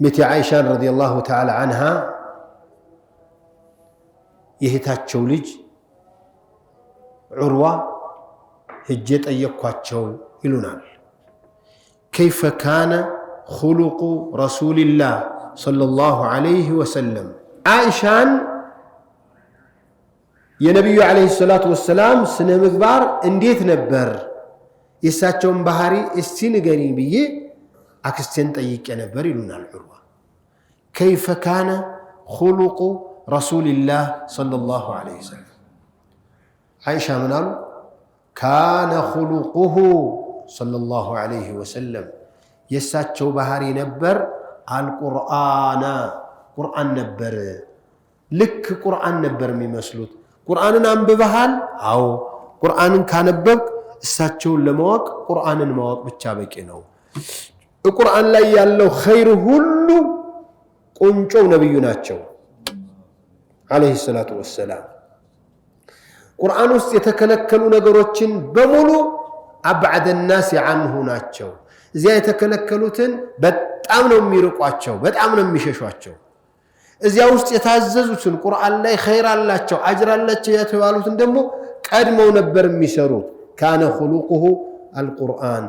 متى عائشة رضي الله تعالى عنها يهتاتشو لج عروة هجت أيقواتشو إلونال كيف كان خلق رسول الله صلى الله عليه وسلم عائشة يا نبي عليه الصلاة والسلام سنة مقبار انديت نبر يساتشون بحاري استنقري بيه أكستين طيق نبر لنا العروة كيف كان خلق رسول الله صلى الله عليه وسلم عائشة منال كان خلقه صلى الله عليه وسلم يساتشو بحاري نبر القرآن قرآن نبر لك قرآن نبر ميمسلوت قرآن አንብበሃል አው ቁርአንን ካነበብክ እሳቸውን ለማወቅ ቁርአንን ማወቅ ብቻ በቂ ነው ቁርአን ላይ ያለው ኸይር ሁሉ ቁንጮው ነብዩ ናቸው አለይሂ ሰላቱ ወሰለም ቁርአን ውስጥ የተከለከሉ ነገሮችን በሙሉ አብዓደ الناس عنه ናቸው እዚያ የተከለከሉትን በጣም ነው የሚርቋቸው በጣም ነው የሚሸሿቸው እዚያ ውስጥ የታዘዙትን ቁርአን ላይ ኸይር አላቸው አጅር አላቸው የተባሉትን ደግሞ ቀድመው ነበር የሚሰሩት ካነ خلقه القرآن